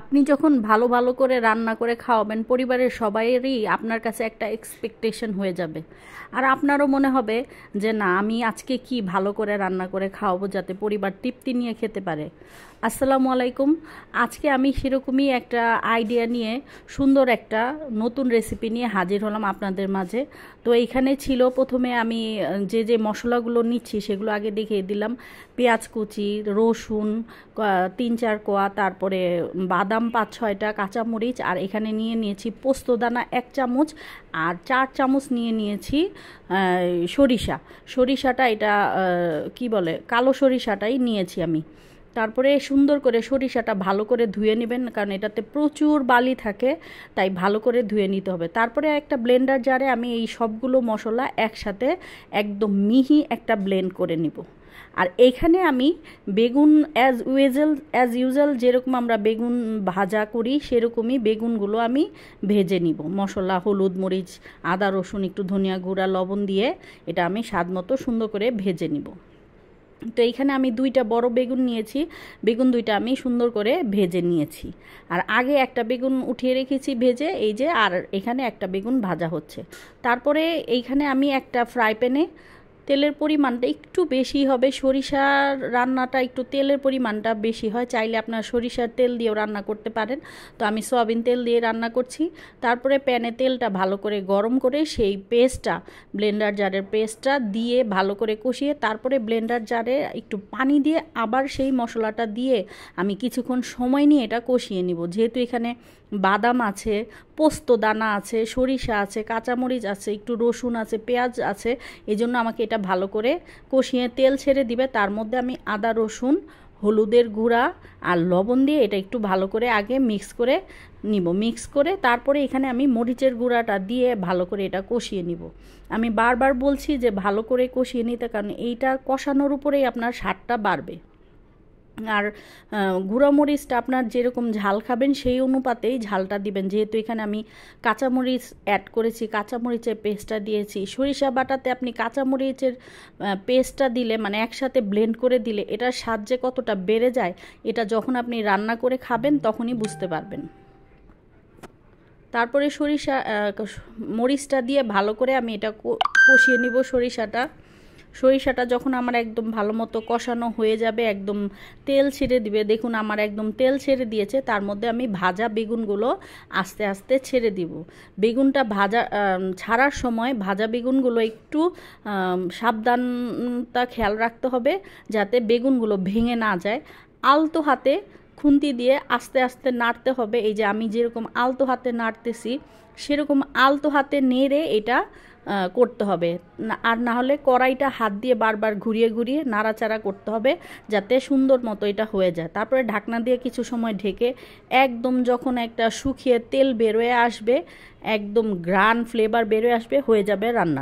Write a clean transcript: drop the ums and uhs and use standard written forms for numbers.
আপনি যখন ভালো ভালো করে রান্না করে খাওয়াবেন পরিবারের সবাইয়েরই আপনার কাছে একটা এক্সপেকটেশন হয়ে যাবে। আর আপনারও মনে হবে যে না, আমি আজকে কি ভালো করে রান্না করে খাওয়াবো যাতে পরিবার তৃপ্তি নিয়ে খেতে পারে। আসসালামু আলাইকুম। আজকে আমি সেরকমই একটা আইডিয়া নিয়ে সুন্দর একটা নতুন রেসিপি নিয়ে হাজির হলাম আপনাদের মাঝে। তো এইখানে ছিল, প্রথমে আমি যে যে মশলাগুলো নিচ্ছি সেগুলো আগে দেখিয়ে দিলাম। পেঁয়াজ কুচি, রসুন 3-4 কোয়া, তারপরে বাদাম 5-6টা, কাঁচামরিচ, আর এখানে নিয়েছি পোস্তদানা 1 চামচ, আর 4 চামচ নিয়েছি সরিষাটা, এটা কি বলে, কালো সরিষাটাই নিয়েছি আমি। তারপরে সুন্দর করে সরিষাটা ভালো করে ধুয়ে নেবেন, কারণ এটাতে প্রচুর বালি থাকে, তাই ভালো করে ধুয়ে নিতে হবে। তারপরে একটা ব্লেন্ডার জারে আমি এই সবগুলো মশলা একসাথে একদম মিহি একটা ব্লেন্ড করে নিব। আর এইখানে আমি বেগুন অ্যাজ ইউজুয়াল যেরকম আমরা বেগুন ভাজা করি সেরকমই বেগুনগুলো আমি ভেজে নিব। মশলা, হলুদ, মরিচ, আদা, রসুন, একটু ধনিয়া গুঁড়া, লবণ দিয়ে এটা আমি স্বাদ মতো সুন্দর করে ভেজে নিব। তো এইখানে আমি 2টা বড় বেগুন নিয়েছি, বেগুন 2টা আমি সুন্দর করে ভেজে নিয়েছি। আর আগে একটা বেগুন উঠিয়ে রেখেছি ভেজে, এই যে, আর এখানে একটা বেগুন ভাজা হচ্ছে। তারপরে এইখানে আমি একটা ফ্রাই প্যানে তেলের পরিমাণটা একটু বেশি হবে, সরিষার রান্নাটা একটু তেলের পরিমাণটা বেশি হয়, চাইলে আপনার সরিষার তেল দিয়েও রান্না করতে পারেন। তো আমি সয়াবিন তেল দিয়ে রান্না করছি। তারপরে প্যানে তেলটা ভালো করে গরম করে সেই পেস্টটা, ব্লেন্ডার জারের পেস্টটা দিয়ে ভালো করে কষিয়ে, তারপরে ব্লেন্ডার জারে একটু পানি দিয়ে আবার সেই মশলাটা দিয়ে আমি কিছুক্ষণ সময় নিয়ে এটা কষিয়ে নিব। যেহেতু এখানে বাদাম আছে, পোস্ত দানা আছে, সরিষা আছে, কাঁচামরিচ আছে, একটু রসুন আছে, পেঁয়াজ আছে, এই জন্য আমাকে এটা ভালো করে কষিয়ে তেল ছেড়ে দিবে। তার মধ্যে আমি আদা, রসুন, হলুদের গুঁড়া আর লবণ দিয়ে এটা একটু ভালো করে আগে মিক্স করে নিব। মিক্স করে তারপরে এখানে আমি মরিচের গুঁড়াটা দিয়ে ভালো করে এটা কষিয়ে নিব। আমি বারবার বলছি যে ভালো করে কষিয়ে নিতে, কারণ এইটা কষানোর উপরেই আপনার স্বাদটা বাড়বে। আর গুঁড়া মরিচটা আপনার যেরকম ঝাল খাবেন সেই অনুপাতেই ঝালটা দিবেন। যেহেতু এখানে আমি কাঁচামরিচ অ্যাড করেছি, কাঁচামরিচের পেস্টটা দিয়েছি। সরিষা বাটাতে আপনি কাঁচামরিচের পেস্টটা দিলে, মানে একসাথে ব্লেন্ড করে দিলে এটার স্বাদ যে কতটা বেড়ে যায়, এটা যখন আপনি রান্না করে খাবেন তখনই বুঝতে পারবেন। তারপরে মরিচটা দিয়ে ভালো করে আমি এটা কষিয়ে নিব। সরিষাটা যখন আমার একদম ভালো মতো কষানো হয়ে যাবে, একদম তেল ছেড়ে দিবে, দেখুন আমার একদম তেল ছেড়ে দিয়েছে, তার মধ্যে আমি ভাজা বেগুনগুলো আস্তে আস্তে ছেড়ে দিব। বেগুনটা ছাড়ার সময় ভাজা বেগুনগুলো একটু সাবধানতা খেয়াল রাখতে হবে যাতে বেগুনগুলো ভেঙে না যায়। আলতো হাতে খুন্তি দিয়ে আস্তে আস্তে নাড়তে হবে। এই যে আমি যেরকম আলতো হাতে নাড়তেছি সেরকম আলতো হাতে নেড়ে এটা করতে হবে। আর না হলে কড়াইটা হাত দিয়ে বারবার ঘুরিয়ে ঘুরিয়ে নাড়াচাড়া করতে হবে যাতে সুন্দর মতো এটা হয়ে যায়। তারপরে ঢাকনা দিয়ে কিছু সময় ঢেকে একদম যখন একটা শুকিয়ে তেল বেরোয় আসবে, একদম গ্রান ফ্লেভার বেরোয় আসবে, হয়ে যাবে রান্না।